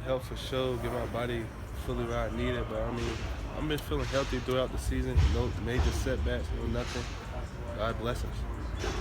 help for sure, get my body fully where I need it. But I mean, I've been feeling healthy throughout the season. No major setbacks, no nothing. God bless us.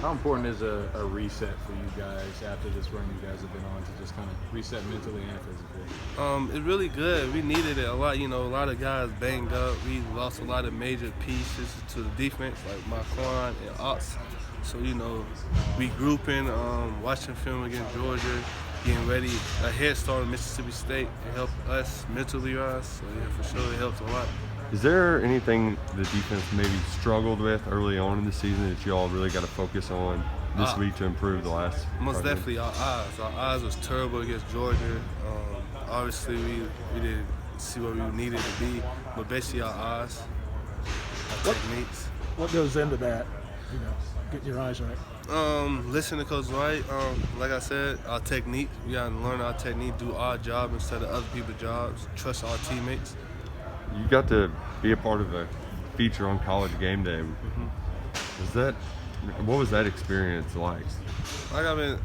How important is a reset for you guys after this run you guys have been on to just kind of reset mentally and physically? It's really good. We needed it a lot. A lot of guys banged up. We lost a lot of major pieces to the defense, like Marquand and Ox. So, regrouping, watching film against Georgia, getting ready, a head start in Mississippi State, it helped us mentally rise. So, yeah, for sure, it helped a lot. Is there anything the defense maybe struggled with early on in the season that you all really got to focus on this week to improve the last? Most definitely our eyes. Our eyes was terrible against Georgia. Obviously, we didn't see what we needed to be, but basically our eyes, our techniques. What goes into that? Getting your eyes right. Listen to Coach Wright. Like I said, our technique. We gotta learn our technique, do our job instead of other people's jobs. Trust our teammates. You got to be a part of a feature on College Game Day. What was that experience like?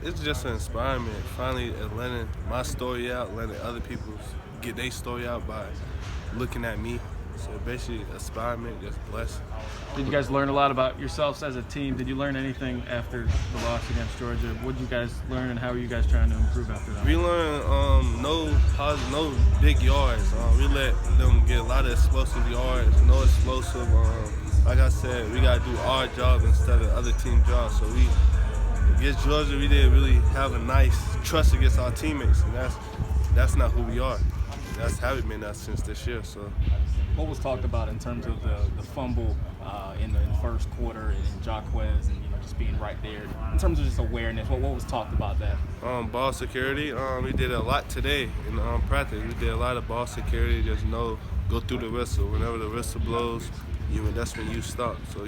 It's just an inspiration. Finally, letting my story out, letting other people get their story out by looking at me. So basically, inspiration, just blessed. Did you guys learn a lot about yourselves as a team? Did you learn anything after the loss against Georgia? What did you guys learn, and how are you guys trying to improve after that? We learned no big yards. We let them get a lot of explosive yards, no explosive. Like I said, we got to do our job instead of other team jobs. So against Georgia, we didn't really have a nice trust against our teammates, and that's not who we are. That's haven't been that since this year. So. What was talked about in terms of the fumble in the first quarter and Jacquez and just being right there in terms of just awareness? What was talked about that? Ball security. We did a lot today in practice. We did a lot of ball security. Just go through the whistle. Whenever the whistle blows, that's when you stop. So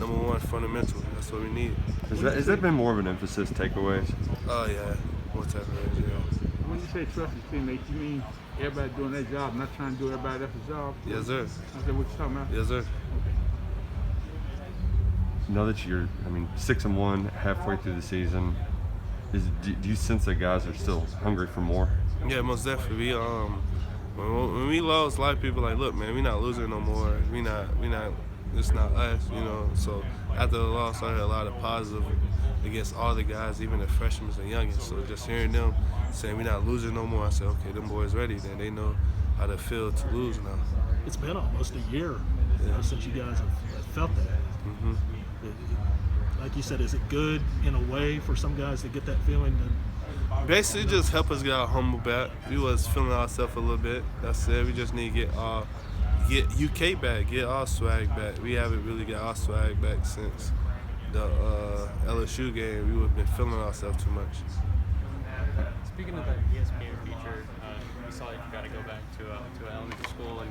number one, fundamental. That's what we need. Has that been more of an emphasis? Takeaways? Oh yeah, more takeaways. Yeah. When you say trust your teammates, you mean everybody doing their job, not trying to do everybody else's job? Yes, sir. Is that what you're talking about? Yes, sir. Now that you're, 6-1, halfway through the season, do you sense that guys are still hungry for more? Yeah, most definitely. When we lost, a lot of people like, look, man, we not losing no more. We not. It's not us, So after the loss, I heard a lot of positive against all the guys, even the freshmen and youngins. So just hearing them saying we're not losing no more, I said, okay, them boys ready. Then they know how to feel to lose now. It's been almost a year since you guys have felt that. Mm-hmm. Like you said, is it good in a way for some guys to get that feeling? Basically, just help us get our humble back. We was feeling ourselves a little bit. That's it. We just need to get UK back, get our swag back. We haven't really got our swag back since the LSU game. We've been feeling ourselves too much. Speaking of that ESPN feature, we saw that you got to go back to elementary school and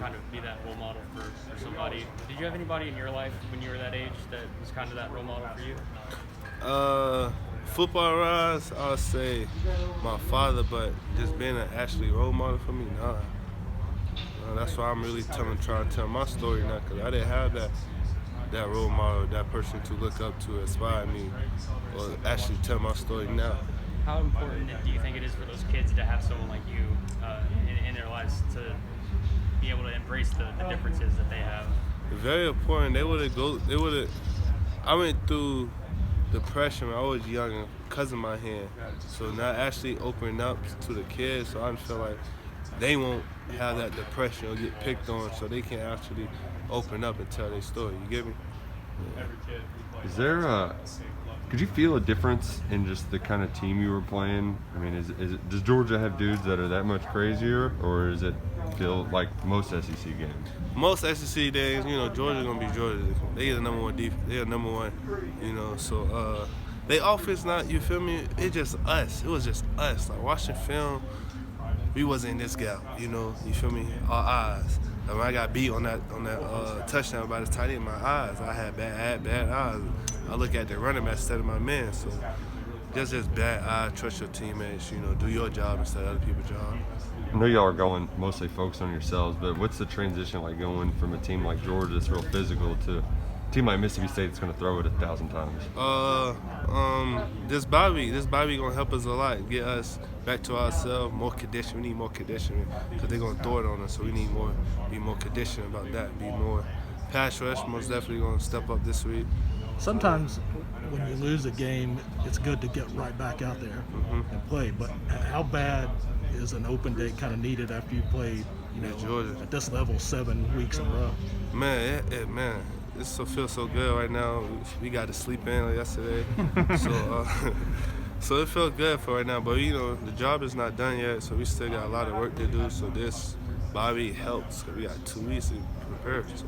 kind of be that role model for somebody. Did you have anybody in your life when you were that age that was kind of that role model for you? Football-wise, I would say my father, but just being an actually role model for me, nah. That's why I'm really trying to tell my story now, because I didn't have that role model, that person to look up to, inspire me, or actually tell my story now. How important do you think it is for those kids to have someone like you in their lives to be able to embrace the differences that they have? Very important. I went through depression when I was young because of my hand. So now actually opening up to the kids, so I feel like they won't have that depression or get picked on, so they can actually open up and tell their story. You get me? Yeah. Could you feel a difference in just the kind of team you were playing? Does Georgia have dudes that are that much crazier, or does it feel like most SEC games? Most SEC days, Georgia's gonna be Georgia. They the number one defense. They are number one, So they offense not. You feel me? It's just us. It was just us. Like watching film, we wasn't in this gap. You feel me? Our eyes. Like when I got beat on that touchdown by the tight end, my eyes. I had bad eyes. I look at the running back instead of my man. So just bad eye. Trust your teammates. Do your job instead of other people's job. I know y'all are going mostly focused on yourselves, but what's the transition like going from a team like Georgia that's real physical to a team like Mississippi State that's going to throw it 1,000 times? This Bobby gonna help us a lot. Get us back to ourselves, more conditioning. We need more conditioning because they're gonna throw it on us. So we need be more conditioned about that. Be more pass rush. Most definitely gonna step up this week. Sometimes when you lose a game, it's good to get right back out there and play. But how bad is an open day kind of needed after you played, Georgia at this level 7 weeks in a row? Man, man, it feels so good right now. We got to sleep in like yesterday, so it felt good for right now. But the job is not done yet, so we still got a lot of work to do. So this Bobby helps because we got 2 weeks to prepare. So.